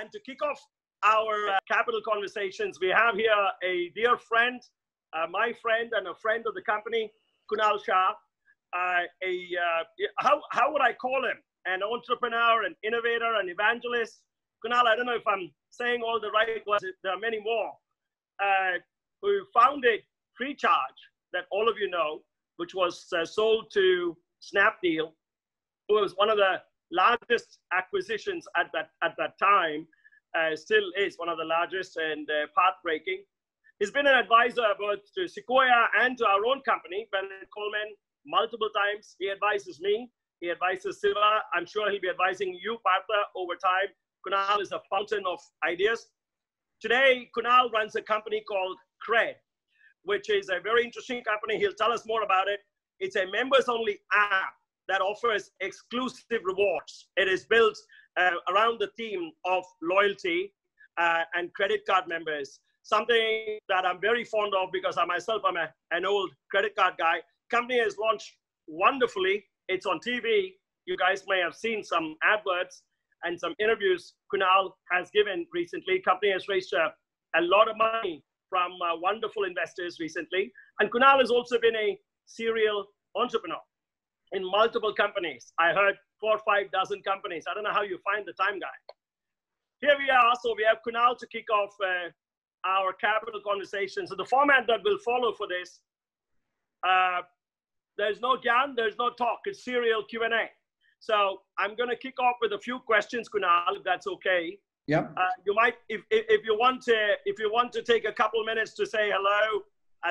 And to kick off our capital conversations, we have here a dear friend, my friend and a friend of the company, Kunal Shah. How would I call him? An entrepreneur, an innovator, an evangelist. Kunal, I don't know if I'm saying all the right words. There are many more. Who founded Freecharge, that all of you know, which was sold to Snapdeal, who was one of the largest acquisitions at that time, still is one of the largest and path-breaking. He's been an advisor both to Sequoia and to our own company, Bennett Coleman, multiple times. He advises me. He advises Siva. I'm sure he'll be advising you, Partha, over time. Kunal is a fountain of ideas. Today, Kunal runs a company called Cred, which is a very interesting company. He'll tell us more about it. It's a members-only app that offers exclusive rewards. It is built around the theme of loyalty and credit card members, something that I'm very fond of because I myself am an old credit card guy. Company has launched wonderfully. It's on TV. You guys may have seen some adverts and some interviews Kunal has given recently. Company has raised a lot of money from wonderful investors recently. And Kunal has also been a serial entrepreneur in multiple companies. I heard 4 or 5 dozen companies. I don't know how you find the time, guy. Here we are. So we have Kunal to kick off our capital conversation. So the format that will follow for this, there's no Gyan, there's no talk. It's serial Q&A. So I'm going to kick off with a few questions, Kunal, if that's okay. Yeah. You might, if you want to take a couple minutes to say hello,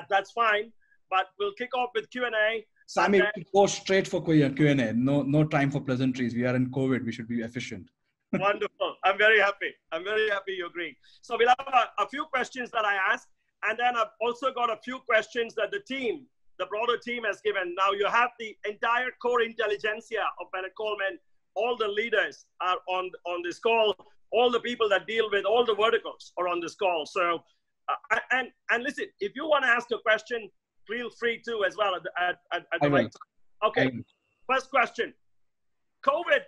that's fine. But we'll kick off with Q&A. Sammy, we go straight for Q&A. No time for pleasantries. We are in COVID. We should be efficient. Wonderful. I'm very happy. I'm very happy you agree. So we'll have a few questions that I asked, and then I've also got a few questions that the broader team has given. Now you have the entire core intelligentsia of Bennett Coleman. All the leaders are on this call. All the people that deal with all the verticals are on this call. So, and listen, if you want to ask a question, feel free to as well at the right time. Okay, first question. COVID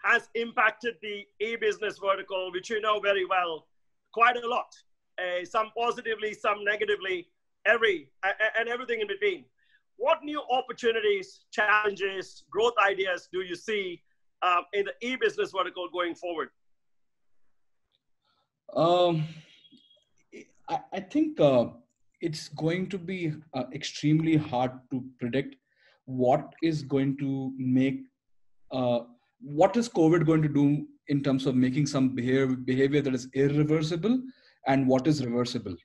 has impacted the e-business vertical, which you know very well, quite a lot. Some positively, some negatively, and everything in between. What new opportunities, challenges, growth ideas do you see in the e-business vertical going forward? I think it's going to be extremely hard to predict what is going to make, what is COVID going to do in terms of making some behavior that is irreversible and what is reversible.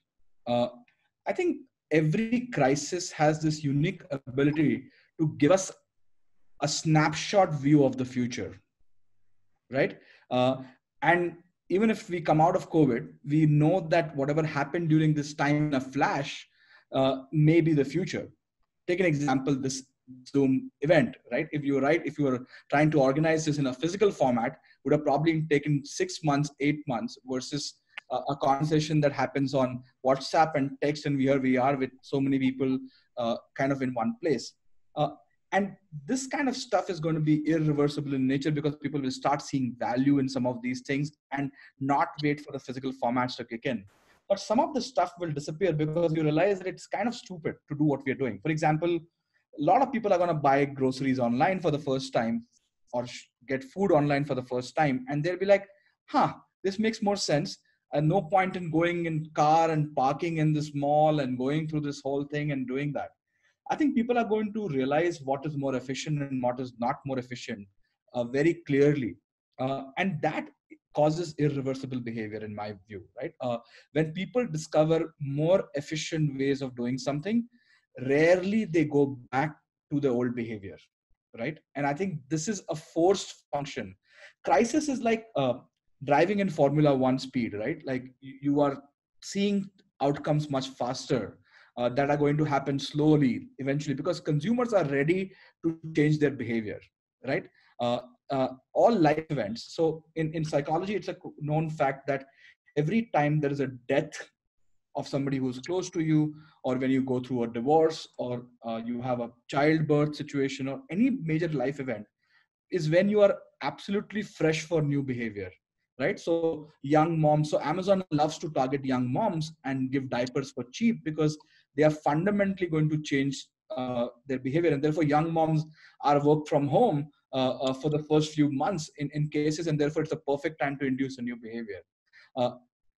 I think every crisis has this unique ability to give us a snapshot view of the future, right? And even if we come out of COVID, we know that whatever happened during this time in a flash may be the future. Take an example, this Zoom event, right? If you were trying to organize this in a physical format, would have probably taken 6 months, 8 months versus a conversation that happens on WhatsApp and text, and here we are with so many people kind of in one place. And this kind of stuff is going to be irreversible in nature because people will start seeing value in some of these things and not wait for the physical formats to kick in. But some of the stuff will disappear because you realize that it's kind of stupid to do what we're doing. For example, a lot of people are going to buy groceries online for the first time or get food online for the first time. And they'll be like, this makes more sense. And no point in going in car and parking in this mall and going through this whole thing and doing that. I think people are going to realize what is more efficient and what is not more efficient very clearly. And that causes irreversible behavior in my view, right? When people discover more efficient ways of doing something, rarely they go back to the old behavior, right? And I think this is a forced function. Crisis is like driving in Formula One speed, right? Like you are seeing outcomes much faster. That are going to happen slowly eventually because consumers are ready to change their behavior, right? All life events. So in psychology, it's a known fact that every time there is a death of somebody who's close to you, or when you go through a divorce, or you have a childbirth situation, or any major life event, is when you are absolutely fresh for new behavior, right? So young moms, so Amazon loves to target young moms and give diapers for cheap because they are fundamentally going to change their behavior. And therefore young moms are work from home for the first few months in cases, and therefore it's a perfect time to induce a new behavior. uh,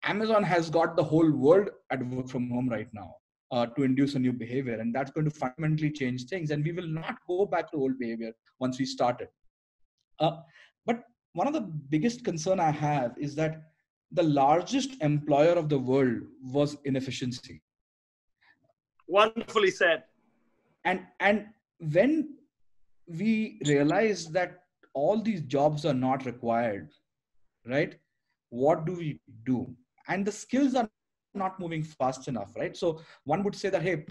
Amazon has got the whole world at work from home right now to induce a new behavior, and that's going to fundamentally change things. And we will not go back to old behavior once we start it. But one of the biggest concern I have is that the largest employer of the world was inefficiency. Wonderfully said. And when we realize that all these jobs are not required, right? What do we do? And the skills are not moving fast enough, right? So one would say that, hey,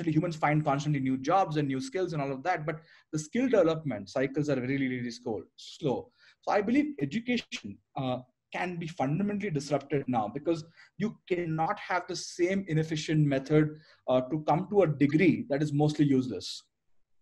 humans find constantly new jobs and new skills and all of that, but the skill development cycles are really, really slow. So I believe education can be fundamentally disrupted now, because you cannot have the same inefficient method to come to a degree that is mostly useless,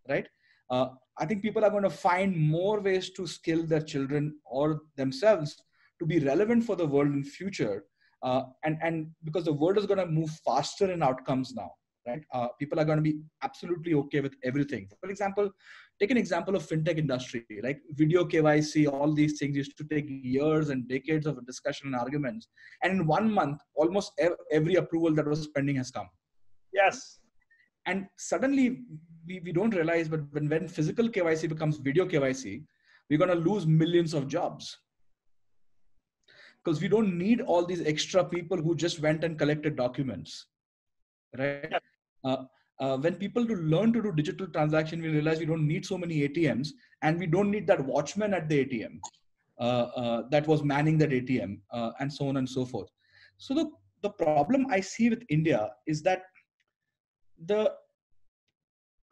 right? Uh, I think people are going to find more ways to skill their children or themselves to be relevant for the world in future. And because the world is going to move faster in outcomes now, right? People are going to be absolutely okay with everything. For example, take an example of fintech industry, like video KYC, all these things used to take years and decades of discussion and arguments. And in 1 month, almost every approval that was pending has come. Yes. And suddenly we don't realize, but when physical KYC becomes video KYC, we're going to lose millions of jobs, because we don't need all these extra people who just went and collected documents, right? Uh, when people to learn to do digital transaction, we realize we don't need so many ATMs, and we don't need that watchman at the ATM that was manning that ATM, and so on and so forth. So the problem I see with India is that the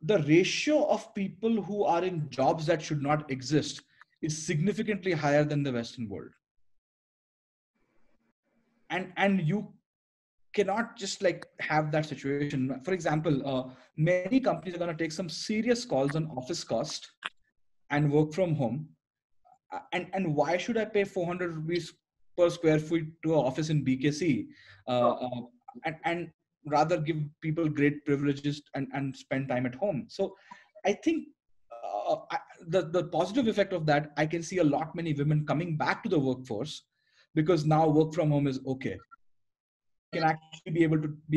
the ratio of people who are in jobs that should not exist is significantly higher than the Western world. And you cannot just like have that situation. For example, many companies are going to take some serious calls on office cost and work from home. And why should I pay 400 rupees per square feet to an office in BKC, and rather give people great privileges and spend time at home? So I think the positive effect of that, I can see a lot many women coming back to the workforce, because now work from home is okay. They can actually be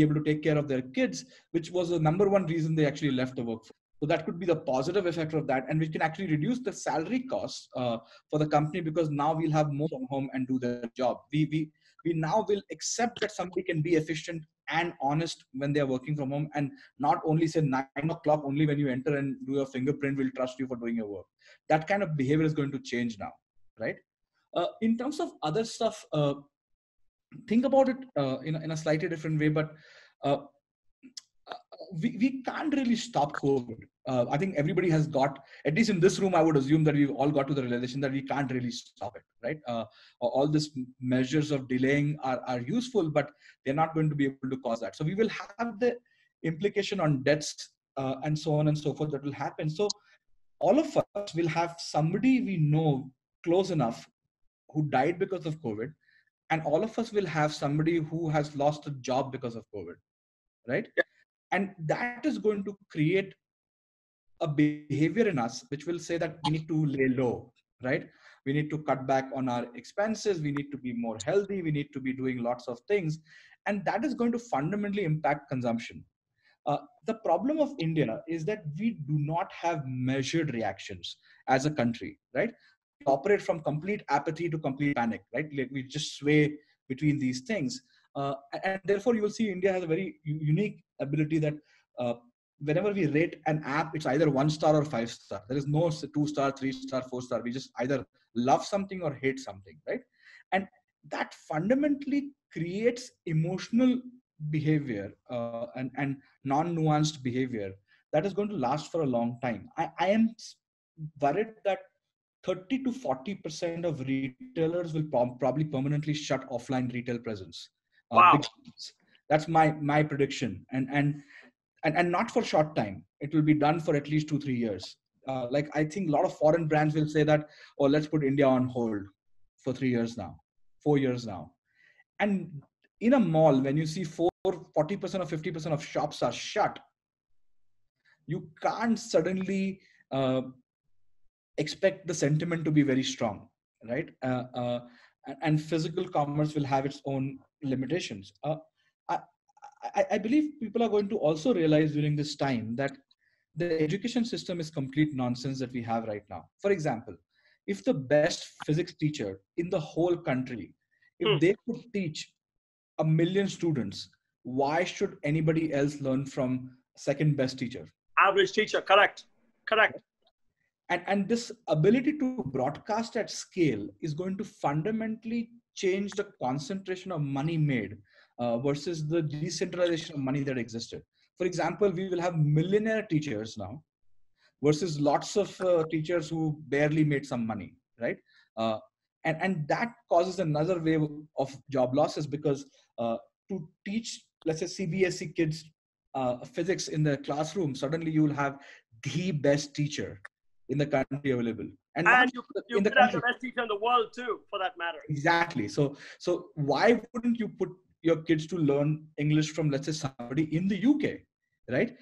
able to take care of their kids, which was the number one reason they actually left the workforce. So that could be the positive effect of that, and we can actually reduce the salary costs for the company, because now we'll have more from home and do their job. We now will accept that somebody can be efficient and honest when they are working from home, and not only say 9 o'clock only when you enter and do your fingerprint, we'll trust you for doing your work. That kind of behavior is going to change now, right? In terms of other stuff, think about it in a slightly different way, but uh, we can't really stop COVID. I think everybody has got, at least in this room, I would assume that we've all got to the realization that we can't really stop it, right? All these measures of delaying are useful, but they're not going to be able to cause that. So we will have the implication on deaths and so on and so forth that will happen. So all of us will have somebody we know close enough who died because of COVID, and all of us will have somebody who has lost a job because of COVID, right? And that is going to create a behavior in us which will say that we need to lay low, right? We need to cut back on our expenses, we need to be more healthy, we need to be doing lots of things, and that is going to fundamentally impact consumption. The problem of India is that we do not have measured reactions as a country, right? We operate from complete apathy to complete panic, right? Like we just sway between these things. And therefore, you will see India has a very unique ability that uh, whenever we rate an app, it's either 1 star or 5 star. There is no 2 star, 3 star, 4 star. We just either love something or hate something, right? And that fundamentally creates emotional behavior and non-nuanced behavior that is going to last for a long time. I am worried that 30 to 40% of retailers will probably permanently shut offline retail presence. Wow. That's my prediction, and not for short time. It will be done for at least 2-3 years. Like I think a lot of foreign brands will say that, oh, let's put India on hold for 3 years now. 4 years now. And in a mall, when you see 40% or 50% of shops are shut, you can't suddenly expect the sentiment to be very strong, right? And physical commerce will have its own limitations. I, I believe people are going to also realize during this time that the education system is complete nonsense that we have right now. For example, if the best physics teacher in the whole country, if they could teach 1 million students, why should anybody else learn from second best teacher? Average teacher, correct. And this ability to broadcast at scale is going to fundamentally change the concentration of money made versus the decentralization of money that existed. For example, we will have millionaire teachers now versus lots of teachers who barely made some money, right? Uh, and that causes another wave of job losses because to teach, let's say, CBSE kids physics in the classroom, suddenly you will have the best teacher in the country available, and not And you in the could have country. the best teacher in the world too, for that matter. Exactly. So why wouldn't you put your kids to learn English from, let's say, somebody in the UK, right?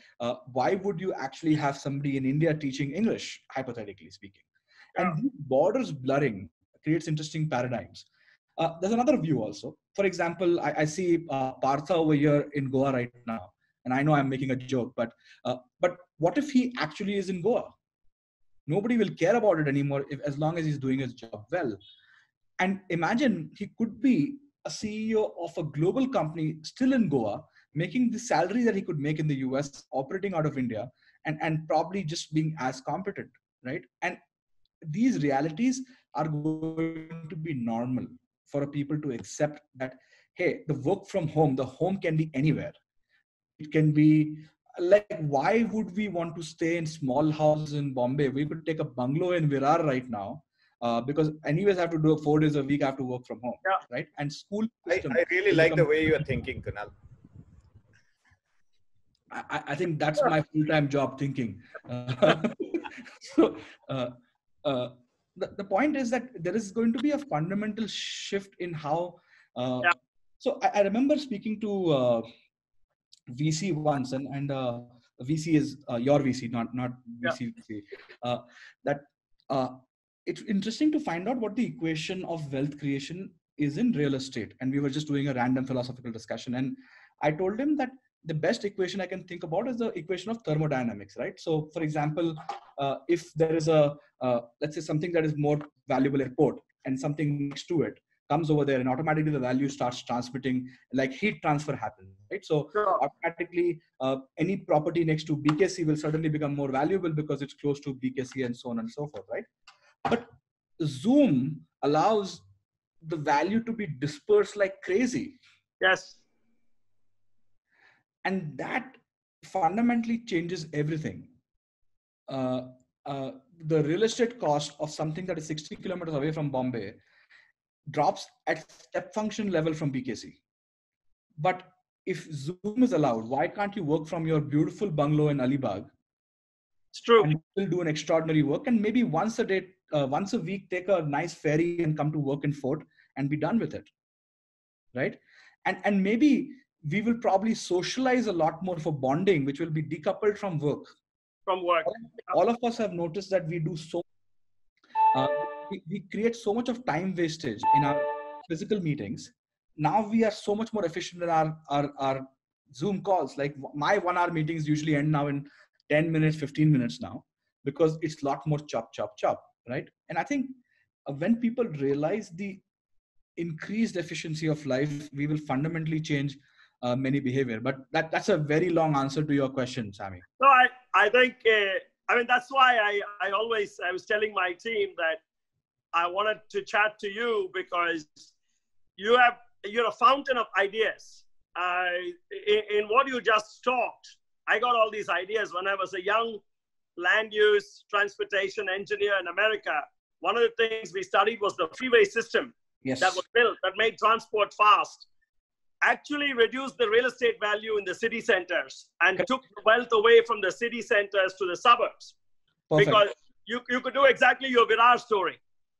Why would you actually have somebody in India teaching English, hypothetically speaking? Yeah. And these borders blurring creates interesting paradigms. There's another view also. For example, I see Partha over here in Goa right now, and I know I'm making a joke, but what if he actually is in Goa? Nobody will care about it anymore as long as he's doing his job well. And imagine he could be a CEO of a global company still in Goa, making the salary that he could make in the US, operating out of India, and probably just being as competent, right? And these realities are going to be normal for people to accept that, hey, the work from home, the home can be anywhere. It can be like, why would we want to stay in small houses in Bombay? We could take a bungalow in Virar right now, because anyways I have to do 4 days a week. I have to work from home, Yeah. right? And school system I really will like become, the way you are thinking, Kunal. I think that's my full-time job thinking. So uh, uh, the point is that there is going to be a fundamental shift in how. Yeah. So I remember speaking to VC once, and VC is your VC, not Yeah. VC. Uh, that it's interesting to find out what the equation of wealth creation is in real estate. And we were just doing a random philosophical discussion, and I told him that the best equation I can think about is the equation of thermodynamics, right? So, for example, if there is a let's say something that is more valuable airport and something next to it comes over there, and automatically the value starts transmitting, like heat transfer happens, right? So Sure. automatically any property next to BKC will suddenly become more valuable because it's close to BKC and so on and so forth, right? But Zoom allows the value to be dispersed like crazy. Yes. And that fundamentally changes everything. Uh, uh, the real estate cost of something that is 60 kilometers away from Bombay drops at step function level from BKC. But if Zoom is allowed, why can't you work from your beautiful bungalow in Alibag? It's true. And still do an extraordinary work, and maybe once a day, once a week, take a nice ferry and come to work in Fort and be done with it, right? And maybe we will probably socialize a lot more for bonding, which will be decoupled from work. From work. All of us have noticed that we do so. We create so much of time wastage in our physical meetings. Now we are so much more efficient in our Zoom calls. Like my 1 hour meetings usually end now in 10 minutes, 15 minutes now, because it's a lot more chop, chop, chop, right? And I think when people realize the increased efficiency of life, we will fundamentally change many behavior. But that's a very long answer to your question, Sammy. So I think, I mean, that's why I was telling my team that I wanted to chat to you, because you're a fountain of ideas. In what you just talked, I got all these ideas when I was a young land use transportation engineer in America. One of the things we studied was the freeway system. Yes. That was built, that made transport fast, actually reduced the real estate value in the city centers and took wealth away from the city centers to the suburbs. Perfect. Because you could do exactly your Virar story.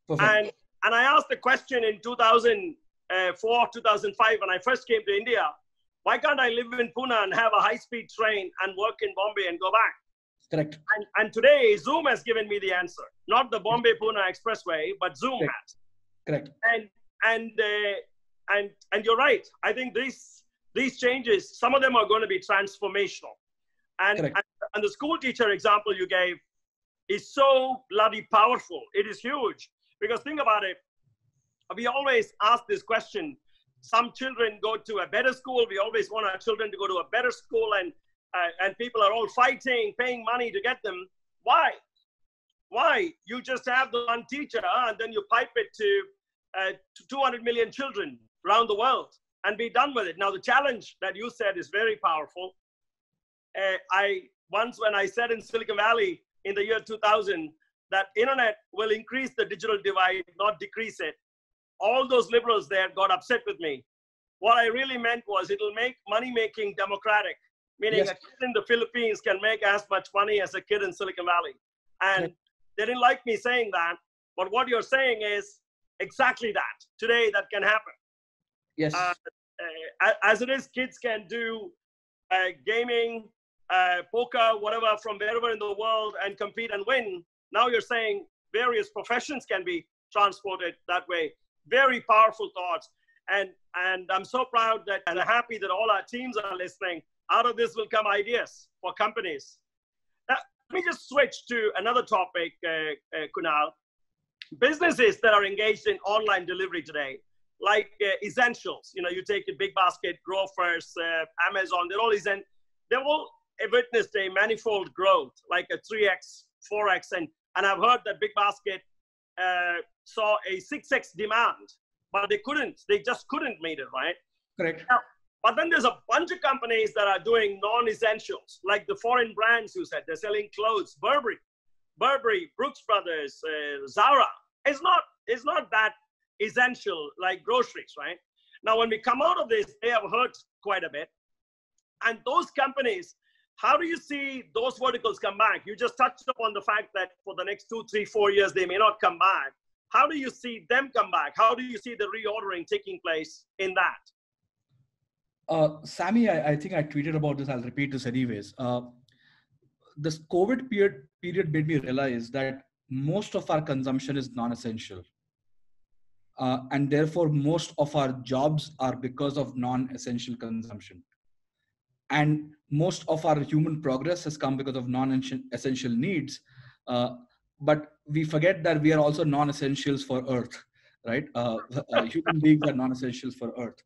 Perfect. And I asked the question in 2000, 2004, 2005, when I first came to India, why can't I live in Pune and have a high-speed train and work in Bombay and go back? Correct. And today, Zoom has given me the answer. Not the Bombay-Pune Expressway, but Zoom has. Correct. And you're right. I think these changes, some of them are going to be transformational. And the school teacher example you gave is so bloody powerful. It is huge. Because think about it. We always ask this question. Some children go to a better school. We always want our children to go to a better school, and people are all fighting, paying money to get them. Why? Why? You just have the one teacher, and then you pipe it to 200 million children around the world and be done with it. Now, the challenge that you said is very powerful. When I said in Silicon Valley in the year 2000 that internet will increase the digital divide, not decrease it, all those liberals there got upset with me. What I really meant was it'll make money-making democratic, meaning a kid in the Philippines can make as much money as a kid in Silicon Valley. And they didn't like me saying that. But what you're saying is exactly that. Today, that can happen. Yes. As it is, kids can do gaming, poker, whatever, from wherever in the world and compete and win. Now you're saying various professions can be transported that way. Very powerful thoughts. And I'm so proud that and happy that all our teams are listening. Out of this will come ideas for companies. Now, let me just switch to another topic, Kunal. Businesses that are engaged in online delivery today, like essentials, you take a Big Basket, Grofers, Amazon, they've all witnessed a manifold growth, like a 3x, 4x, and I've heard that Big Basket saw a 6x demand, but they just couldn't meet it, right? Correct. Now, but then there's a bunch of companies that are doing non-essentials, like the foreign brands you said, they're selling clothes, Burberry, Brooks Brothers, Zara. It's not that essential like groceries, right? Now, when we come out of this, they have hurt quite a bit. And those companies, how do you see those verticals come back? You just touched upon the fact that for the next 2, 3, 4 years, they may not come back. How do you see them come back? How do you see the reordering taking place in that? Sammy, I think I tweeted about this. I'll repeat this anyways. This COVID period made me realize that most of our consumption is non-essential. And therefore, most of our jobs are because of non-essential consumption. And most of our human progress has come because of non-essential needs. But we forget that we are also non-essentials for Earth, right? Human beings are non-essentials for Earth.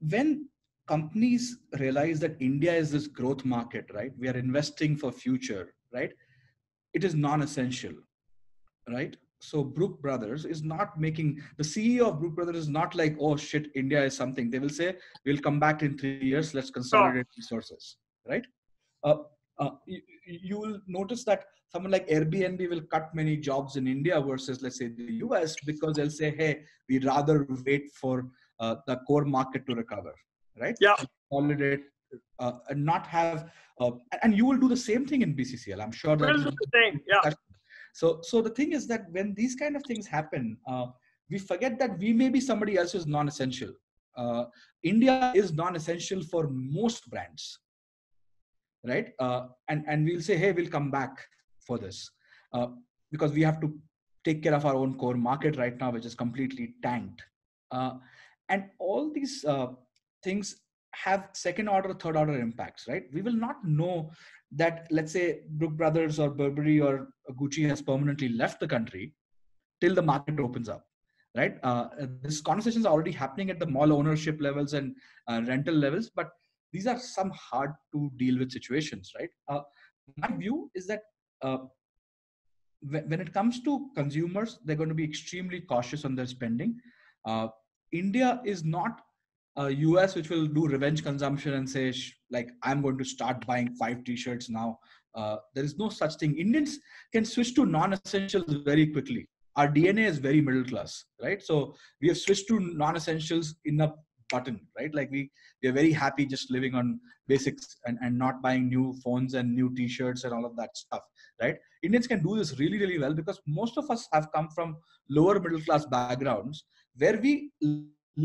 When companies realize that India is this growth market, right? We are investing for future, right? It is non-essential, right? So Brook Brothers is not making, the CEO of Brook Brothers is not like, oh shit, India is something. They will say, we'll come back in 3 years, let's consolidate resources, right? You will notice that someone like Airbnb will cut many jobs in India versus, let's say, the US, because they'll say, hey, we'd rather wait for the core market to recover, right? Yeah. Consolidate and not have, and you will do the same thing in BCCL. I'm sure that we'll do the same. Yeah. So the thing is that when these kind of things happen, we forget that we may be somebody else's non-essential. India is non-essential for most brands, right? And we'll say, hey, we'll come back for this because we have to take care of our own core market right now, which is completely tanked. And all these things have second order, third order impacts, right? We will not know that, let's say, Brook Brothers or Burberry or Gucci has permanently left the country till the market opens up, right? This conversation is already happening at the mall ownership levels and rental levels, but these are some hard to deal with situations, right? My view is that when it comes to consumers, they're going to be extremely cautious on their spending. India is not US, which will do revenge consumption and say, like, I'm going to start buying 5 t-shirts now. There is no such thing. Indians can switch to non-essentials very quickly. Our DNA is very middle class, right? So we have switched to non-essentials in a button, right? Like we are very happy just living on basics and not buying new phones and new t-shirts and all of that stuff, right? Indians can do this really, really well because most of us have come from lower middle class backgrounds where we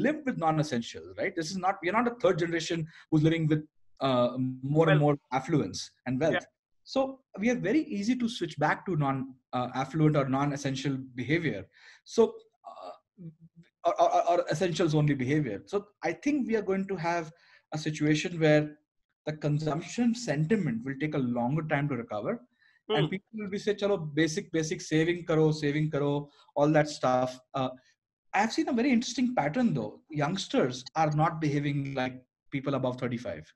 live with non-essentials, right? This is not, we're not a third generation who's living with more and Well, more affluence and yeah, wealth. So we are very easy to switch back to non-affluent or non-essential behavior. So, or essentials only behavior. So I think we are going to have a situation where the consumption sentiment will take a longer time to recover, and people will be say, "Chalo, basic saving karo, all that stuff." I have seen a very interesting pattern though. Youngsters are not behaving like people above 35.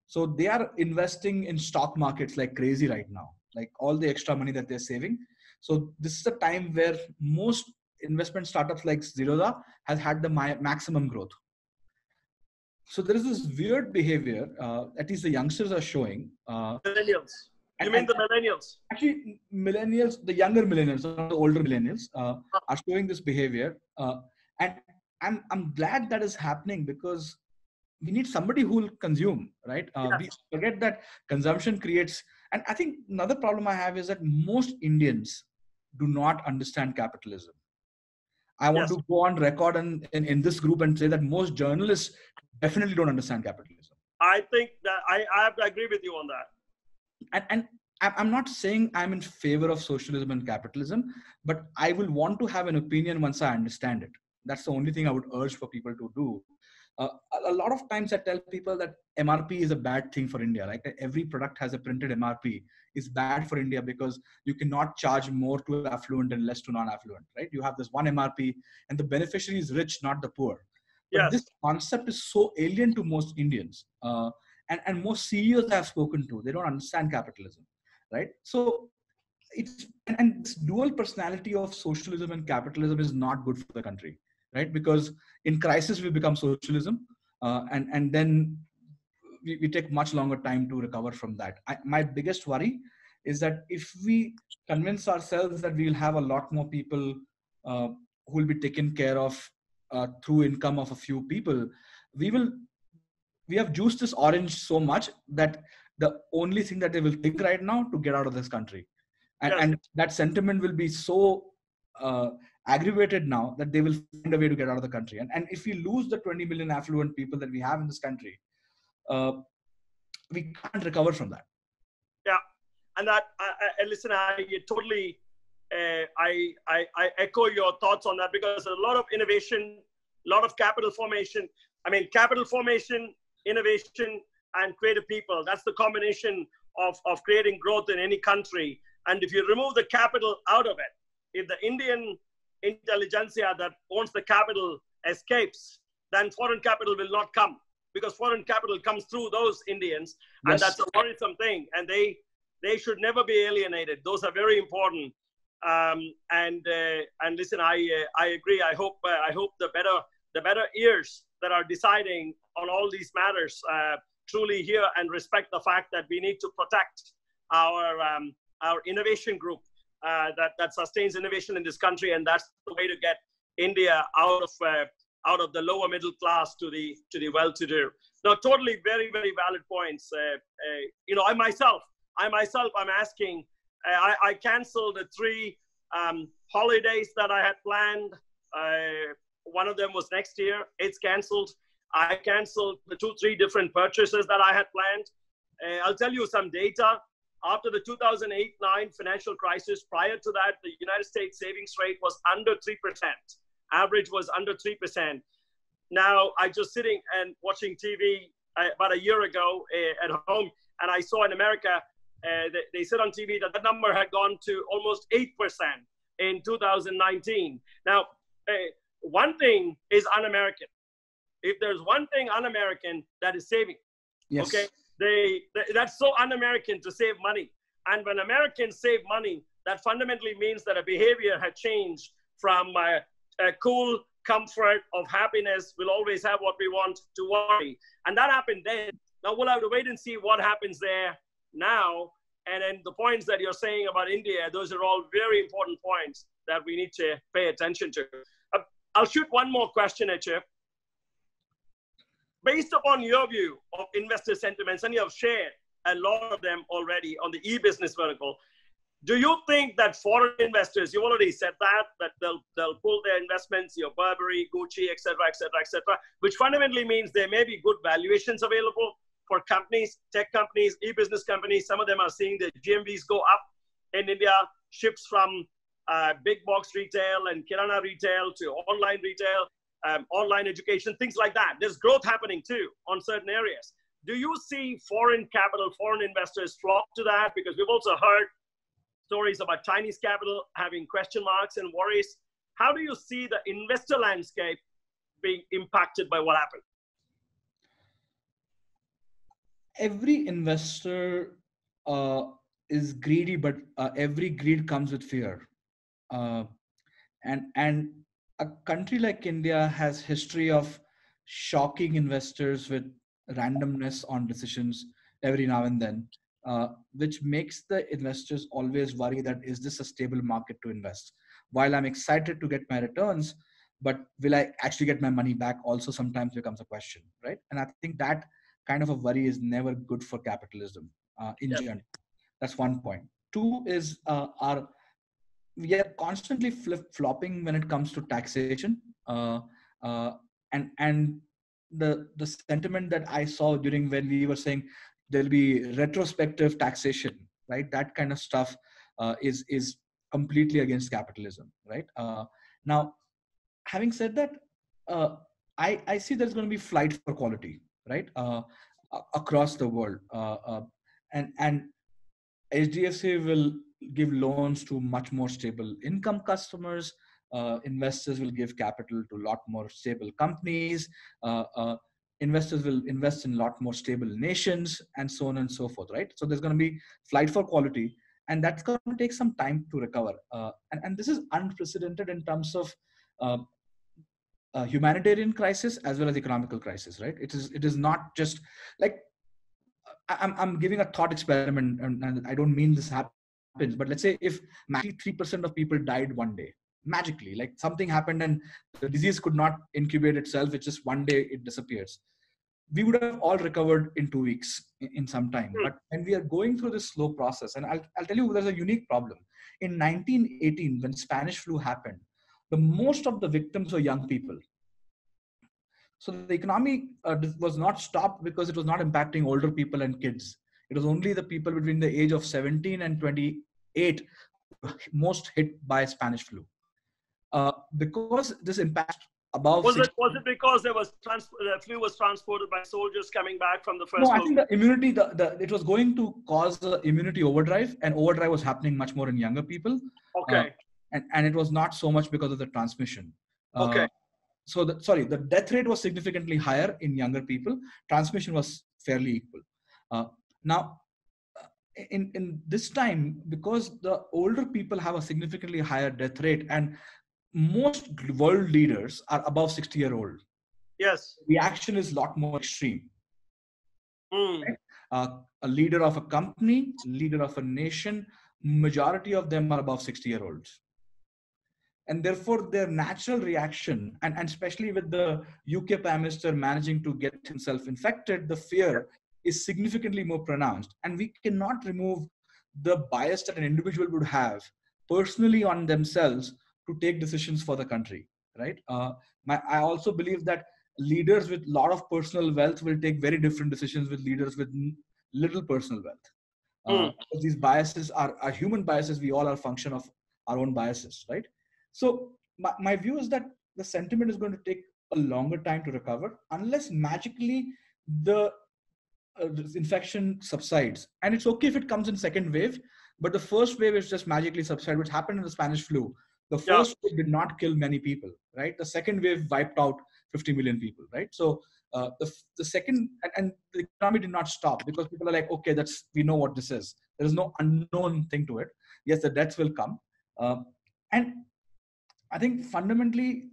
So they are investing in stock markets like crazy right now, like all the extra money that they're saving. So this is a time where most investment startups like Zerodha has had the maximum growth. So there is this weird behavior, at least the youngsters are showing. millennials. You mean And the millennials? actually, millennials, the younger millennials, not the older millennials, are showing this behavior. And I'm glad that is happening, because we need somebody who will consume, right? We Yes. forget that consumption creates, and I think another problem I have is that most Indians do not understand capitalism. I want Yes. to go on record in this group and say that most journalists definitely don't understand capitalism. I think that I have to agree with you on that. And I'm not saying I'm in favor of socialism and capitalism, but I will want to have an opinion once I understand it. That's the only thing I would urge for people to do. A lot of times I tell people that MRP is a bad thing for India. Like every product has a printed MRP is bad for India, because you cannot charge more to affluent and less to non-affluent, right? You have this one MRP and the beneficiary is rich, not the poor. But Yes. this concept is so alien to most Indians. And most CEOs I have spoken to, they don't understand capitalism, right? So it's, and this dual personality of socialism and capitalism is not good for the country, right? Because in crisis we become socialism, and then we take much longer time to recover from that. My biggest worry is that if we convince ourselves that we'll have a lot more people who will be taken care of through income of a few people, we will, we have juiced this orange so much that the only thing that they will think right now to get out of this country, Yes. and that sentiment will be so uh, aggravated now that they will find a way to get out of the country. And if we lose the 20 million affluent people that we have in this country, uh, we can't recover from that. Yeah. And that, listen, I totally, I echo your thoughts on that, because a lot of innovation, a lot of capital formation. I mean, capital formation, innovation, and creative people. That's the combination of creating growth in any country. And if you remove the capital out of it, if the Indian intelligentsia that owns the capital escapes, then foreign capital will not come, because foreign capital comes through those Indians. And Yes. that's a worrisome thing. And they should never be alienated. Those are very important. And listen, I agree. I hope the better ears that are deciding on all these matters truly hear and respect the fact that we need to protect our innovation group that sustains innovation in this country, and that's the way to get India out of the lower middle class to the well-to-do. No, totally, very, very valid points. I myself, I'm asking. I canceled the 3 holidays that I had planned. One of them was next year. It's canceled. I canceled the 2-3 different purchases that I had planned. I'll tell you some data. After the 2008-9 financial crisis, prior to that, the United States savings rate was under 3%. Average was under 3%. Now, I just sitting and watching TV about a year ago at home, and I saw in America, they said on TV that number had gone to almost 8% in 2019. Now, one thing is un-American. If there's one thing un-American, that is saving. Yes. Okay, that's so un-American to save money. And when Americans save money, that fundamentally means that a behavior had changed from a cool comfort of happiness, we'll always have what we want, to worry. And that happened then. Now we'll have to wait and see what happens there now. And then the points that you're saying about India, those are all very important points that we need to pay attention to. I'll shoot one more question at you. Based upon your view of investor sentiments, and you have shared a lot of them already on the e-business vertical, Do you think that foreign investors, you already said that they'll pull their investments, your Burberry, Gucci, etc., which fundamentally means there may be good valuations available for companies, tech companies, e-business companies. Some of them are seeing the GMVs go up in India, shifts from big box retail and kirana retail to online retail, online education, things like that. There's growth happening too on certain areas. Do you see foreign capital, foreign investors flock to that? Because we've also heard stories about Chinese capital having question marks and worries. How do you see the investor landscape being impacted by what happened? Every investor is greedy, but every greed comes with fear. Uh, and a country like India has history of shocking investors with randomness on decisions every now and then, which makes the investors always worry that is this a stable market to invest? While I'm excited to get my returns, but will I actually get my money back? Also, sometimes becomes a question, right? And I think that kind of a worry is never good for capitalism in Yes. general. That's one point. Two is our we are constantly flip-flopping when it comes to taxation, uh, uh, and the sentiment that I saw during when we were saying there'll be retrospective taxation, right? That kind of stuff is completely against capitalism, right? Now, having said that, uh, I see there's going to be flight for quality, right? Across the world, and HDFC will give loans to much more stable income customers. Investors will give capital to a lot more stable companies. Investors will invest in a lot more stable nations, and so on and so forth, right? So there's going to be flight for quality, and that's going to take some time to recover. And this is unprecedented in terms of uh, humanitarian crisis as well as economical crisis, right? It is not just like I'm giving a thought experiment, and I don't mean this happens, but let's say if magically 3% of people died one day, magically, like something happened and the disease could not incubate itself, it's just one day it disappears. We would have all recovered in 2 weeks in some time. But when we are going through this slow process, and I'll tell you, there's a unique problem. In 1918, when Spanish flu happened, the most of the victims were young people. So the economy was not stopped because it was not impacting older people and kids. It was only the people between the age of 17 and 28 who were most hit by Spanish flu. Because this impacts above Was 60. it because the flu was transported by soldiers coming back from the No, first I world? think the immunity, it was going to cause the immunity overdrive, and overdrive was happening much more in younger people. Uh, Okay. and it was not so much because of the transmission. Okay. So the death rate was significantly higher in younger people. Transmission was fairly equal. Now, in this time, because the older people have a significantly higher death rate, and most world leaders are above 60-year-old, Yes. reaction is a lot more extreme. Mm. Right? A leader of a company, leader of a nation, majority of them are above 60-year-olds. And therefore, their natural reaction, and especially with the UK Prime Minister managing to get himself infected, the fear is significantly more pronounced. And we cannot remove the bias that an individual would have personally on themselves to take decisions for the country, right? I also believe that leaders with a lot of personal wealth will take very different decisions with leaders with little personal wealth. Because these biases are human biases. We all are a function of our own biases, right? So my view is that the sentiment is going to take a longer time to recover unless magically the infection subsides. And it's okay if it comes in second wave, but the first wave is just magically subside, which happened in the Spanish flu. The Yeah. first wave did not kill many people, right? The second wave wiped out 50 million people, right? So the second, and the economy did not stop because people are like, okay, we know what this is. There is no unknown thing to it. Yes, the deaths will come. And I think fundamentally,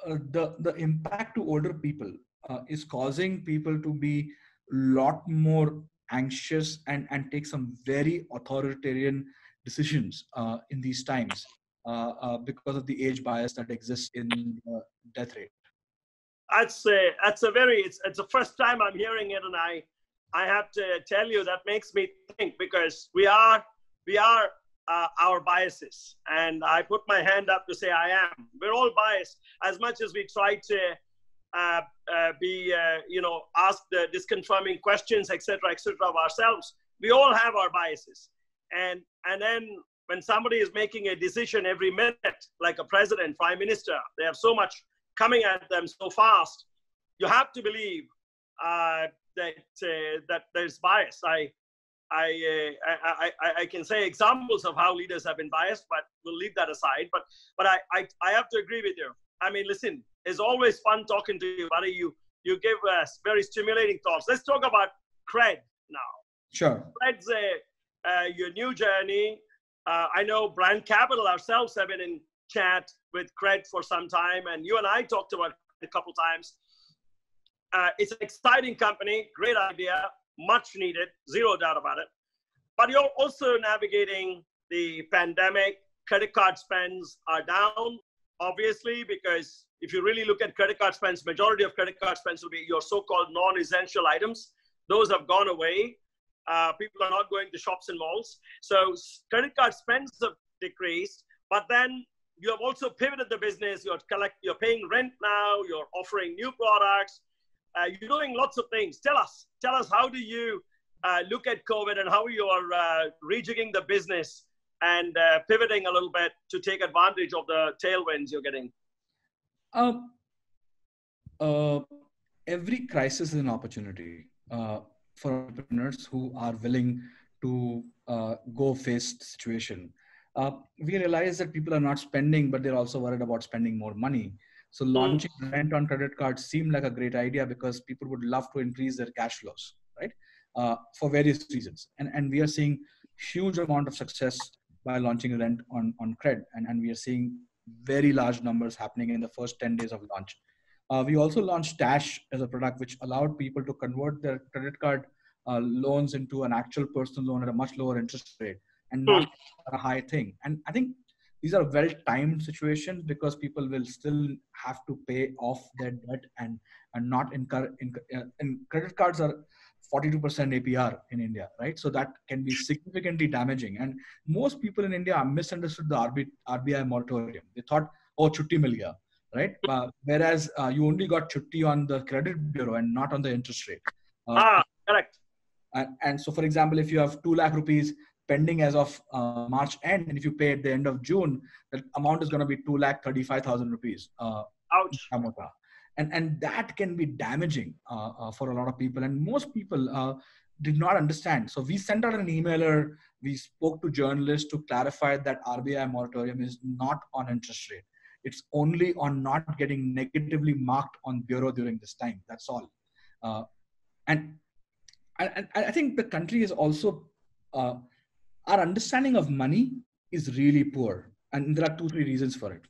the impact to older people is causing people to be a lot more anxious and take some very authoritarian decisions in these times because of the age bias that exists in death rate. It's the first time I'm hearing it, and I have to tell you that makes me think, because we are our biases. And I put my hand up to say I am. We're all biased as much as we try to ask the disconfirming questions, etc., of ourselves. We all have our biases. And then when somebody is making a decision every minute, like a president, prime minister, they have so much coming at them so fast. You have to believe that there's bias. I can say examples of how leaders have been biased, but we'll leave that aside. But I have to agree with you. I mean, listen, it's always fun talking to you, buddy. You give us very stimulating thoughts. Let's talk about cred now. Sure. Cred's your new journey. I know Brand Capital ourselves have been in chat with cred for some time, and you and I talked about it a couple times. It's an exciting company, great idea, much needed, zero doubt about it. But you're also navigating the pandemic. Credit card spends are down, obviously, because if you really look at credit card spends, majority of credit card spends will be your so-called non-essential items. Those have gone away. People are not going to shops and malls. So credit card spends have decreased, but then you have also pivoted the business. You're paying rent now. You're offering new products. You're doing lots of things. Tell us, how do you look at COVID and how you are rejigging the business and pivoting a little bit to take advantage of the tailwinds you're getting? Every crisis is an opportunity for entrepreneurs who are willing to go face the situation. We realize that people are not spending, but they're also worried about spending more money. So launching rent on credit cards seemed like a great idea because people would love to increase their cash flows, right? For various reasons. And we are seeing huge amount of success by launching rent on cred. And we are seeing very large numbers happening in the first 10 days of launch. We also launched Dash as a product which allowed people to convert their credit card loans into an actual personal loan at a much lower interest rate and not a high thing. And I think these are well-timed situations because people will still have to pay off their debt and not incur. And credit cards are 42% APR in India, right? So that can be significantly damaging. And most people in India misunderstood the RBI moratorium. They thought, oh, chutti mil gaya, right? Whereas you only got chutti on the credit bureau and not on the interest rate. Correct. And so, for example, if you have 2 lakh rupees pending as of March end, and if you pay at the end of June, the amount is going to be 2,35,000 rupees. Ouch. And that can be damaging for a lot of people. And most people did not understand. So we sent out an emailer. We spoke to journalists to clarify that RBI moratorium is not on interest rate. It's only on not getting negatively marked on bureau during this time. That's all. And I think the country is also, our understanding of money is really poor. And there are 2-3 reasons for it.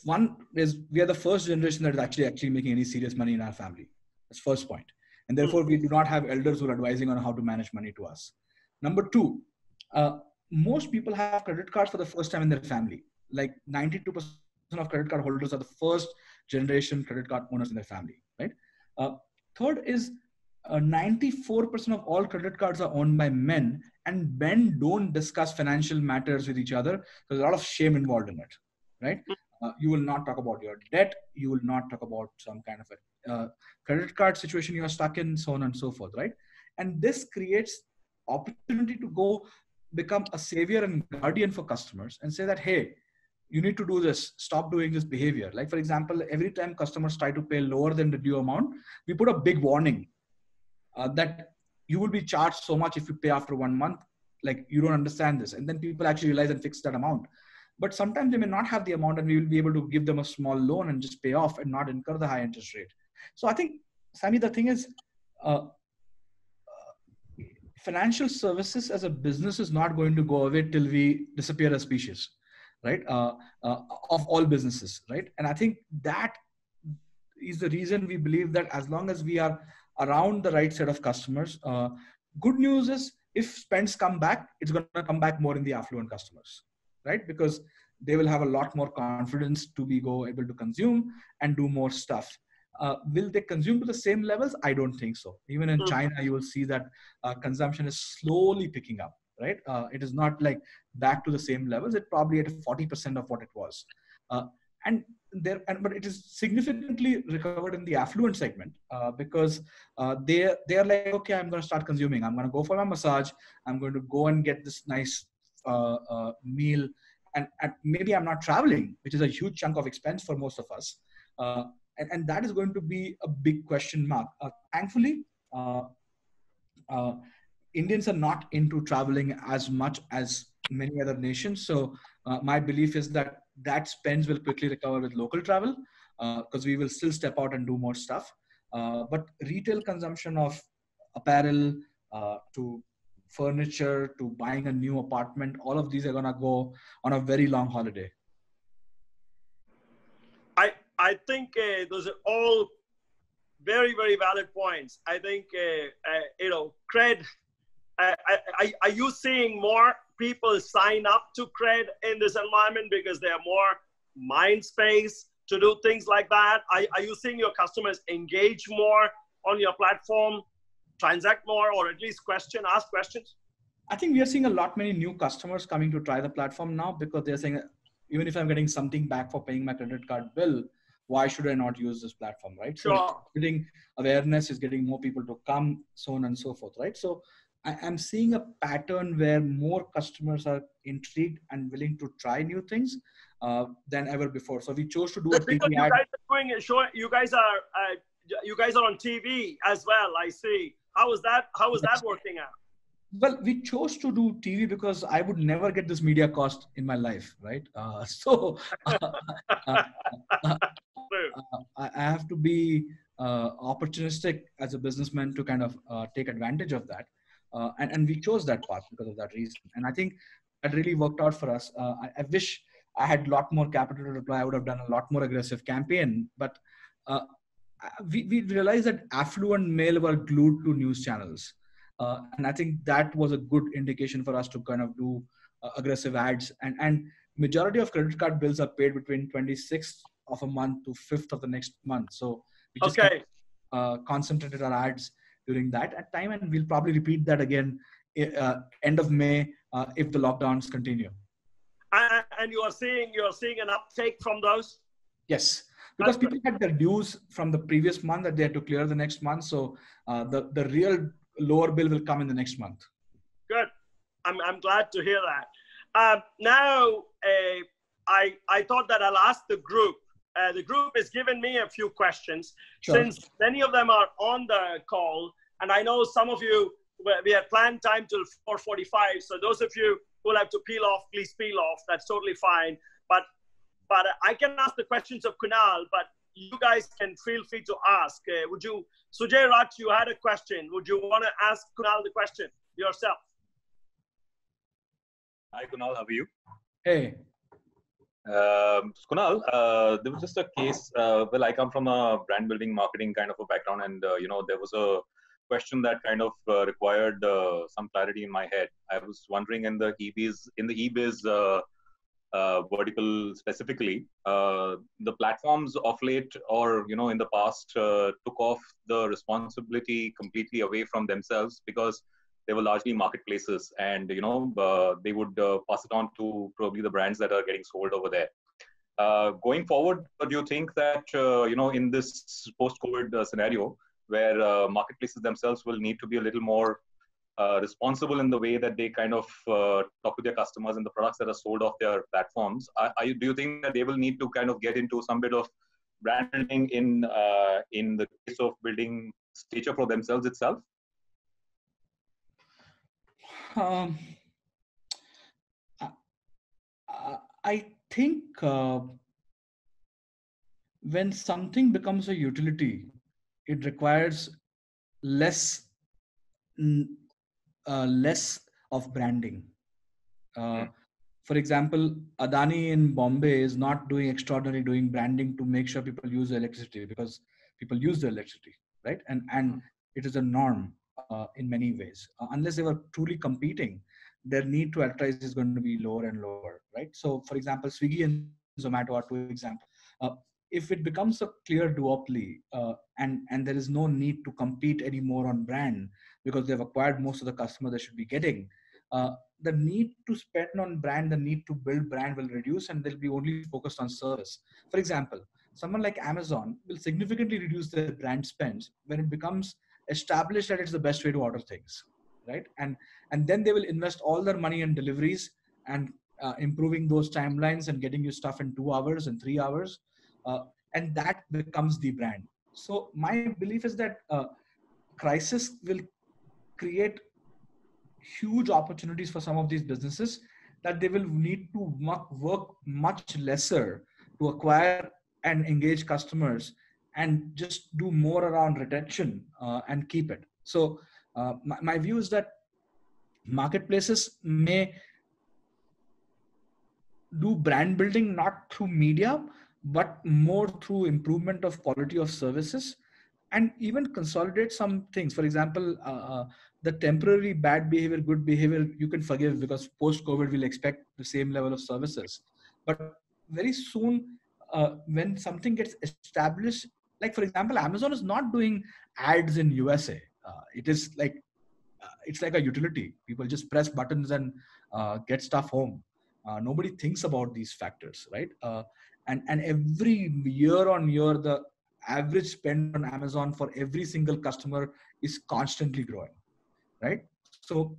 One is we are the first generation that is actually making any serious money in our family. That's first point. And therefore, we do not have elders who are advising on how to manage money to us. Number 2, most people have credit cards for the first time in their family. Like 92% of credit card holders are the first generation credit card owners in their family, right? Third is 94% of all credit cards are owned by men, and men don't discuss financial matters with each other. There's a lot of shame involved in it, right? You will not talk about your debt. You will not talk about some kind of a credit card situation you are stuck in, so on and so forth, right? And this creates opportunity to go become a savior and guardian for customers and say that, hey, you need to do this. Stop doing this behavior. Like, for example, every time customers try to pay lower than the due amount, we put a big warning that you will be charged so much if you pay after 1 month. Like, you don't understand this. And then people actually realize and fix that amount. But sometimes they may not have the amount, and we will be able to give them a small loan and just pay off and not incur the high interest rate. So I think, Sammy, the thing is, financial services as a business is not going to go away till we disappear as species, right? Of all businesses, right? And I think that is the reason we believe that as long as we are around the right set of customers, good news is if spends come back, it's going to come back more in the affluent customers, right? Because they will have a lot more confidence to be able to consume and do more stuff. Will they consume to the same levels? I don't think so. Even in China, you will see that consumption is slowly picking up. right? It is not like back to the same levels. It probably at 40% of what it was. Uh, and but it is significantly recovered in the affluent segment, because they are like, okay, I'm going to start consuming. I'm going to go for my massage. I'm going to go and get this nice meal, and maybe I'm not traveling, which is a huge chunk of expense for most of us. And that is going to be a big question mark. Thankfully, uh, Indians are not into traveling as much as many other nations. So my belief is that that spends will quickly recover with local travel, because we will still step out and do more stuff. But retail consumption of apparel, to furniture, to buying a new apartment, all of these are going to go on a very long holiday. I think those are all very, very valid points. I think, cred, are you seeing more people sign up to cred in this environment because they have more mind space to do things like that? Are you seeing your customers engage more on your platform, transact more, or at least ask questions? I think we are seeing a lot many new customers coming to try the platform now, because they're saying, even if I'm getting something back for paying my credit card bill, why should I not use this platform, right? Sure. So getting awareness is getting more people to come, so on and so forth, right? So I'm seeing a pattern where more customers are intrigued and willing to try new things than ever before. So we chose to do a TV because ad. You guys are doing a show. You guys are on TV as well. I see. How is that working out? Well, we chose to do TV because I would never get this media cost in my life, right? So I have to be opportunistic as a businessman to kind of take advantage of that. And we chose that path because of that reason. And I think that really worked out for us. I wish I had a lot more capital to deploy. I would have done a lot more aggressive campaign. But we realized that affluent male were glued to news channels. And I think that was a good indication for us to kind of do aggressive ads. And majority of credit card bills are paid between 26th of a month to 5th of the next month. So we just kind of, concentrated our ads during that time, and we'll probably repeat that again end of May if the lockdowns continue. And you are seeing an uptake from those? Yes, because people had their dues from the previous month that they had to clear the next month. So the real lower bill will come in the next month. Good. I'm glad to hear that. Now, I thought that I'll ask the group. The group has given me a few questions. Sure. Since many of them are on the call, and I know some of you, we had planned time till 4:45. So those of you who will have to peel off, please peel off. That's totally fine. But I can ask the questions of Kunal, but you guys can feel free to ask. Sujay Raj, you had a question. Would you want to ask Kunal the question yourself? Hi, Kunal. How are you? Hey. Kunal, there was just a case. Well, I come from a brand building, marketing kind of a background, and there was a question that kind of required some clarity in my head. I was wondering in the eBiz vertical specifically, the platforms of late or in the past took off the responsibility completely away from themselves because they were largely marketplaces, and they would pass it on to probably the brands that are getting sold over there. Going forward, do you think that in this post-COVID scenario where marketplaces themselves will need to be a little more responsible in the way that they kind of talk to their customers and the products that are sold off their platforms? Do you think that they will need to kind of get into some bit of brand building in the case of building stature for themselves itself? I think when something becomes a utility, it requires less of branding. For example, Adani in Bombay is not doing branding to make sure people use the electricity, because people use the electricity, right? And it is a norm in many ways. Unless they were truly competing, their need to advertise is going to be lower and lower, right? So, for example, Swiggy and Zomato are two examples. If it becomes a clear duopoly and there is no need to compete anymore on brand because they've acquired most of the customers they should be getting, the need to spend on brand, the need to build brand will reduce, and they'll be only focused on service. For example, someone like Amazon will significantly reduce their brand spends when it becomes established that it's the best way to order things, right? And then they will invest all their money in deliveries and improving those timelines and getting you stuff in 2 hours and 3 hours, and that becomes the brand. So my belief is that crisis will create huge opportunities for some of these businesses, that they will need to work much lesser to acquire and engage customers, and just do more around retention and keep it. So my view is that marketplaces may do brand building not through media, but more through improvement of quality of services, and even consolidate some things. For example, the temporary bad behavior, good behavior, you can forgive, because post-COVID we'll expect the same level of services. But very soon, when something gets established, like for example, Amazon is not doing ads in USA. It is like it's like a utility. People just press buttons and get stuff home. Nobody thinks about these factors, right? And every year on year, the average spend on Amazon for every single customer is constantly growing, right? So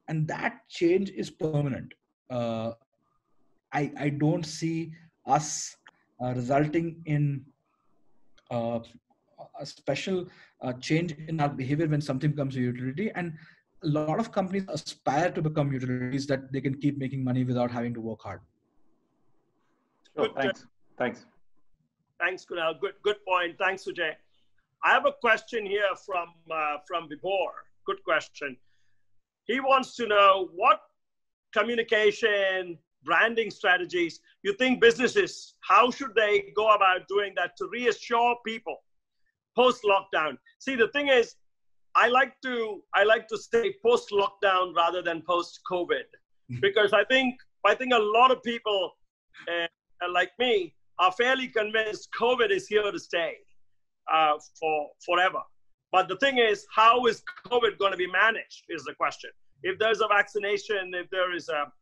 and that change is permanent. I don't see us resulting in a special change in our behavior when something becomes a utility. And a lot of companies aspire to become utilities that they can keep making money without having to work hard. Sure, thanks. Thanks, Kunal. Good point. Thanks, Sujay. I have a question here from Vibhor. Good question. He wants to know what communication, branding strategies you think businesses, how should they go about doing that to reassure people post-lockdown? See, the thing is, I like to say post-lockdown rather than post-COVID, because I think a lot of people like me are fairly convinced COVID is here to stay for forever. But the thing is, how is COVID going to be managed is the question. If there's a vaccination, if there is a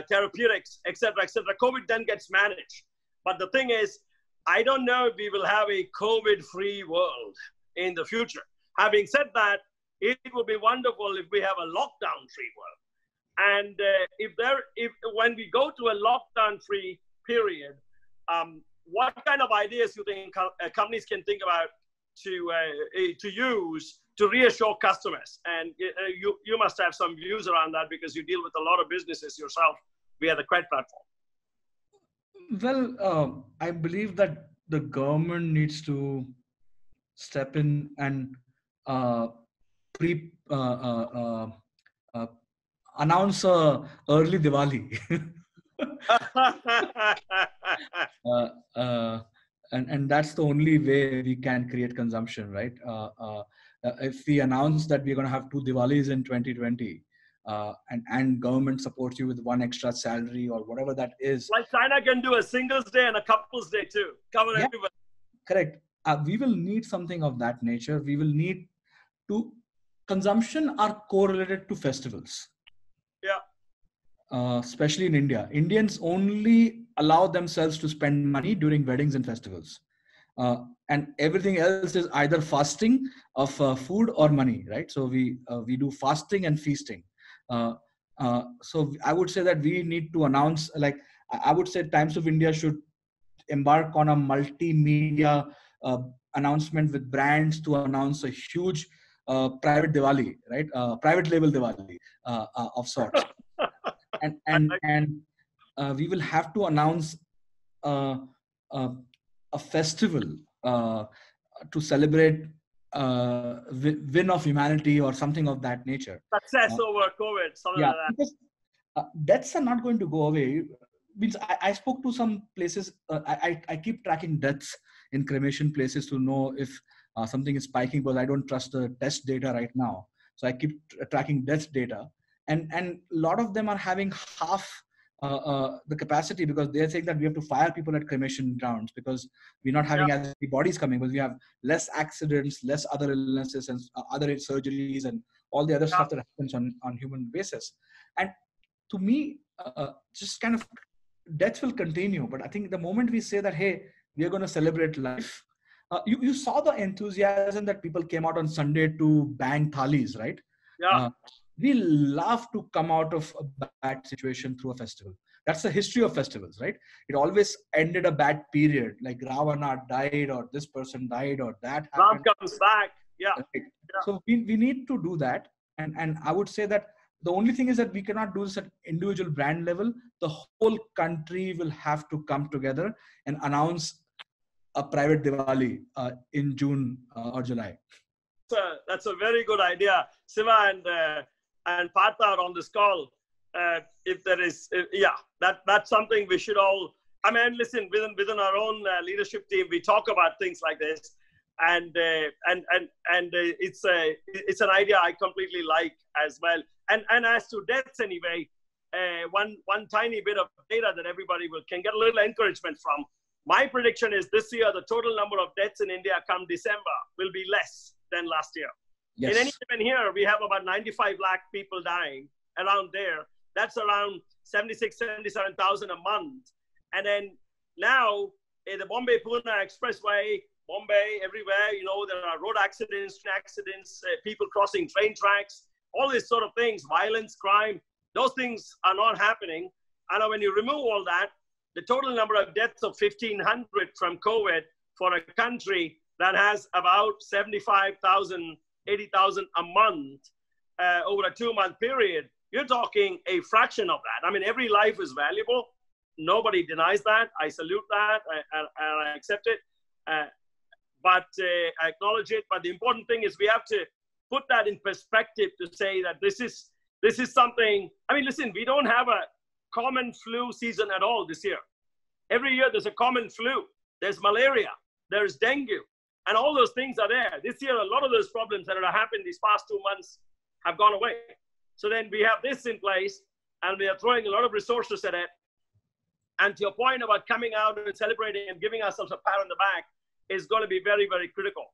therapeutics, etc., COVID then gets managed. But the thing is, I don't know if we will have a COVID-free world in the future. Having said that, it would be wonderful if we have a lockdown-free world. And if when we go to a lockdown-free period, what kind of ideas you think companies can think about to use to reassure customers? And you must have some views around that, because you deal with a lot of businesses yourself via the Cred platform. Well, I believe that the government needs to step in and announce early Diwali. And that's the only way we can create consumption, right? If we announce that we're going to have 2 Diwalis in 2020, and government supports you with 1 extra salary or whatever that is. Like China can do a Singles Day and a Couples Day too. Cover everybody. Correct. We will need something of that nature. We will need to, consumption are correlated to festivals. Yeah. Especially in India. Indians only allow themselves to spend money during weddings and festivals. And everything else is either fasting of food or money, right? So we do fasting and feasting. So I would say that we need to announce, like, I would say Times of India should embark on a multimedia announcement with brands to announce a huge private Diwali, right? Private label Diwali of sorts. and we will have to announce a festival to celebrate win of humanity or something of that nature. Success over COVID, something like that. Because deaths are not going to go away. Means I spoke to some places. I keep tracking deaths in cremation places to know if something is spiking, because I don't trust the test data right now. So I keep tracking death data, and a lot of them are having half the capacity, because they're saying that we have to fire people at cremation grounds because we're not having as many bodies coming, but we have less accidents, less other illnesses and other surgeries and all the other stuff that happens on human basis. And to me, just kind of death will continue. But I think the moment we say that, hey, we are going to celebrate life, you saw the enthusiasm that people came out on Sunday to bang thalis, right? Yeah. We love to come out of a bad situation through a festival. That's the history of festivals, right? It always ended a bad period, like Ravana died, or this person died, or that Ram happened. comes back. Yeah. Right? Yeah. So we need to do that. And I would say that the only thing is that we cannot do this at individual brand level. The whole country will have to come together and announce a private Diwali in June or July. That's a very good idea. Siva and Partha are on this call. If there is, that's something we should all. I mean, listen, within our own leadership team, we talk about things like this, and it's an idea I completely like as well. And as to deaths, anyway, one tiny bit of data that everybody can get a little encouragement from. My prediction is this year the total number of deaths in India come December will be less than last year. Yes. In any given year, we have about 95 lakh people dying around there. That's around 76, 77,000 a month. And then now, the Bombay-Pune Expressway, Bombay, everywhere, there are road accidents, train accidents, people crossing train tracks, all these sort of things, violence, crime, those things are not happening. And when you remove all that, the total number of deaths of 1,500 from COVID for a country that has about 75,000, 80,000 a month over a 2-month period, you're talking a fraction of that. I mean, every life is valuable. Nobody denies that. I salute that and I accept it. But I acknowledge it. But the important thing is we have to put that in perspective to say that this is something. I mean, listen, we don't have a common flu season at all this year. Every year there's a common flu. There's malaria. There's dengue. And all those things are there. This year, a lot of those problems that have happened these past 2 months have gone away. So then we have this in place, and we are throwing a lot of resources at it. And to your point about coming out and celebrating and giving ourselves a pat on the back is going to be very, very critical.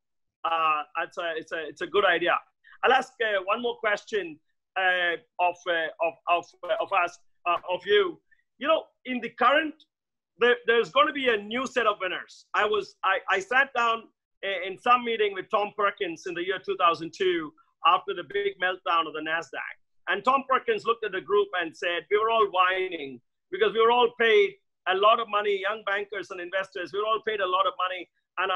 It's a good idea. I'll ask one more question of you. In the current, there's going to be a new set of winners. I sat down in some meeting with Tom Perkins in the year 2002 after the big meltdown of the NASDAQ. And Tom Perkins looked at the group and said, we were all whining because we were all paid a lot of money, young bankers and investors, we were all paid a lot of money, and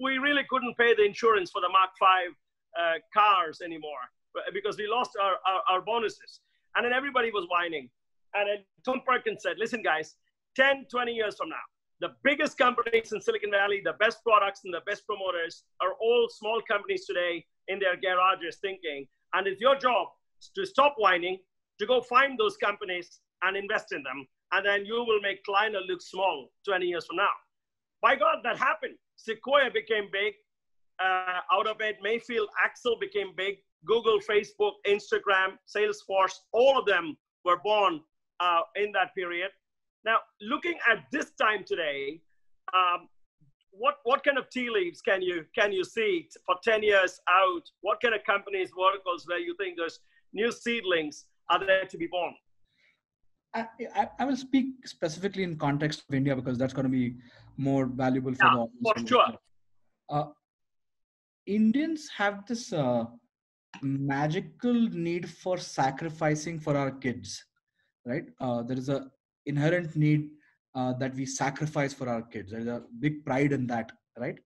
we really couldn't pay the insurance for the Mark V cars anymore because we lost our bonuses. And then everybody was whining. And then Tom Perkins said, listen, guys, 10, 20 years from now, the biggest companies in Silicon Valley, the best products and the best promoters are all small companies today in their garages thinking. And it's your job to stop whining, to go find those companies and invest in them. And then you will make Kleiner look small 20 years from now. By God, that happened. Sequoia became big. Out of it, Mayfield, Axel became big. Google, Facebook, Instagram, Salesforce, all of them were born in that period. Now, looking at this time today, what kind of tea leaves can you see for 10 years out? What kind of companies, verticals where you think there's new seedlings are there to be born? I will speak specifically in context of India because that's going to be more valuable for the audience. For sure. Indians have this magical need for sacrificing for our kids, right? There is a inherent need that we sacrifice for our kids. There is a big pride in that, right?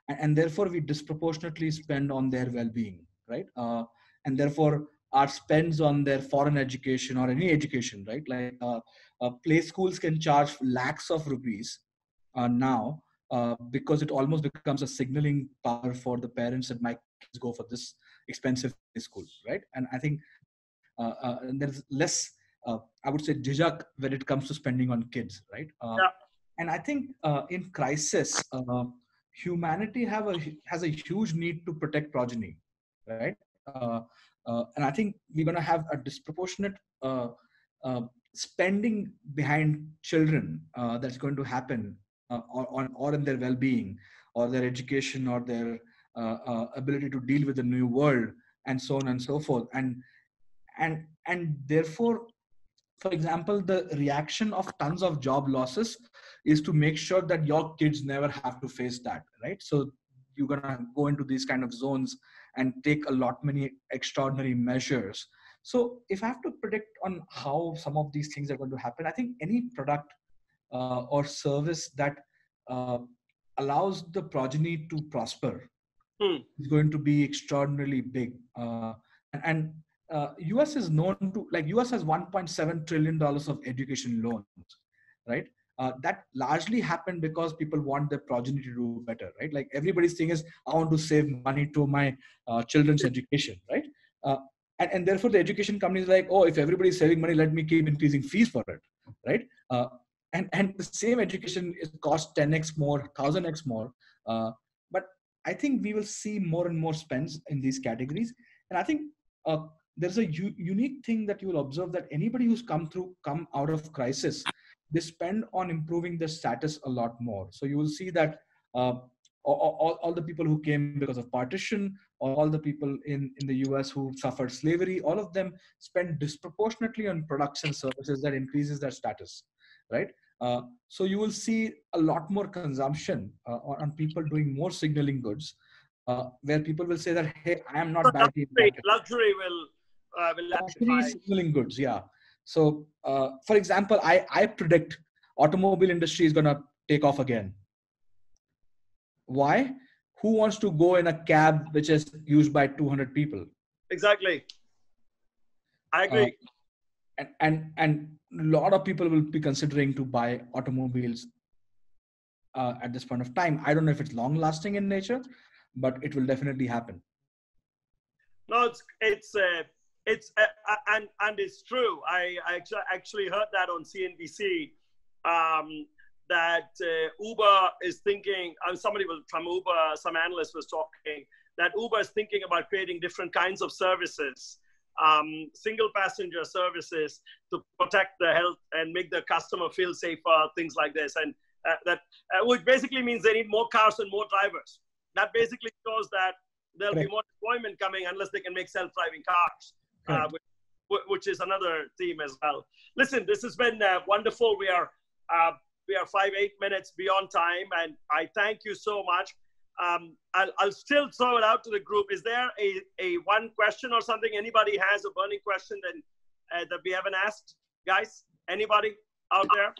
And therefore we disproportionately spend on their well-being, right? And therefore our spends on their foreign education or any education, right? Like play schools can charge lakhs of rupees now because it almost becomes a signaling power for the parents that my kids go for this expensive school, right? And I think there's less, I would say, jijak when it comes to spending on kids, right? And I think in crisis, humanity has a huge need to protect progeny, right? And I think we're going to have a disproportionate spending behind children that's going to happen or in their well-being or their education or their ability to deal with the new world and so on and so forth. And therefore, for example, the reaction of tons of job losses is to make sure that your kids never have to face that, right? So you're gonna go into these kind of zones and take a lot many extraordinary measures. So if I have to predict on how some of these things are going to happen, I think any product or service that uh, allows the progeny to prosper is going to be extraordinarily big. And US is known to, like, US has $1.7 trillion of education loans, right? That largely happened because people want their progeny to do better, right? Like everybody's thing is, I want to save money to my children's education, right? Uh, and therefore the education company is like, oh, if everybody's saving money, let me keep increasing fees for it, right? And the same education is cost 10x more, 1000x more. But I think we will see more and more spends in these categories. And I think there's a unique thing that you will observe, that anybody who's come out of crisis, they spend on improving their status a lot more. So you will see that all the people who came because of partition, all the people in the US who suffered slavery, all of them spend disproportionately on products and services that increases their status, right? So you will see a lot more consumption on people doing more signaling goods, where people will say that, hey, I am not badly impacted. Luxury will Luxury signaling goods, yeah. So, for example, I predict automobile industry is going to take off again. Why? Who wants to go in a cab which is used by 200 people? Exactly. I agree. And a lot of people will be considering to buy automobiles at this point of time. I don't know if it's long lasting in nature, but it will definitely happen. No, it's true. I actually heard that on CNBC, that Uber is thinking, somebody from Uber, some analyst was talking, that Uber is thinking about creating different kinds of services, single passenger services to protect the health and make the customer feel safer, things like this. And which basically means they need more cars and more drivers. That basically shows that there'll be more employment coming unless they can make self-driving cars, which is another theme as well. Listen, this has been wonderful. We are 5-8 minutes beyond time, and I thank you so much. I'll still throw it out to the group. Is there a one question or something? Anybody has a burning question that we haven't asked? Guys, anybody out there?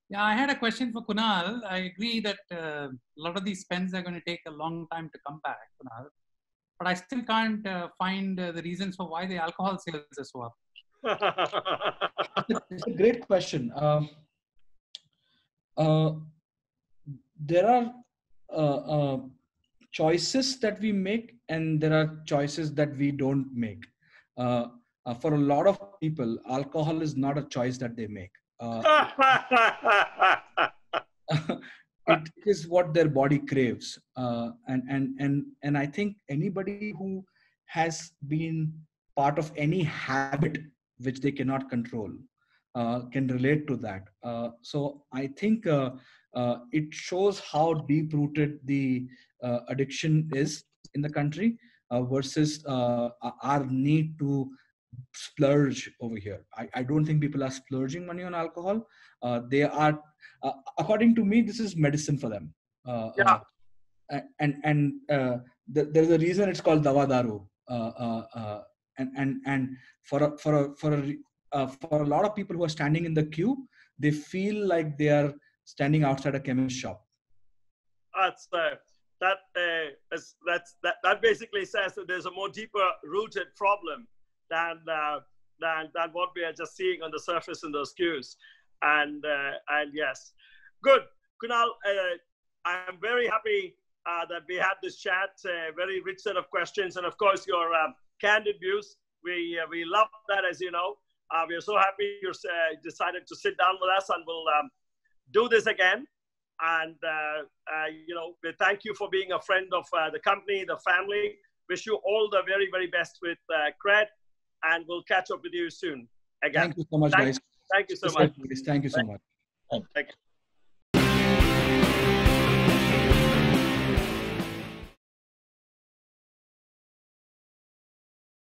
Yeah, I had a question for Kunal. I agree that a lot of these spends are going to take a long time to come back, Kunal. But I still can't find the reasons for why the alcohol sales are so up. It's a great question. There are choices that we make, and there are choices that we don't make. For a lot of people, alcohol is not a choice that they make. It is what their body craves, and I think anybody who has been part of any habit which they cannot control can relate to that. So I think it shows how deep rooted the addiction is in the country versus our need to splurge over here. I don't think people are splurging money on alcohol. They are, according to me, this is medicine for them. There's a reason it's called dawa daru. And for a lot of people who are standing in the queue, they feel like they are standing outside a chemist shop. That basically says that there's a more deeper rooted problem than what we are just seeing on the surface in those queues. And yes, good. Kunal, I'm very happy that we had this chat, very rich set of questions, and of course your candid views. We love that, as you know. We are so happy you decided to sit down with us, and we'll do this again. And we thank you for being a friend of the company, the family. Wish you all the very, very best with Cred, and we'll catch up with you soon again. Thank you so much, guys. Thank you so much. Thank you so much. Thank you.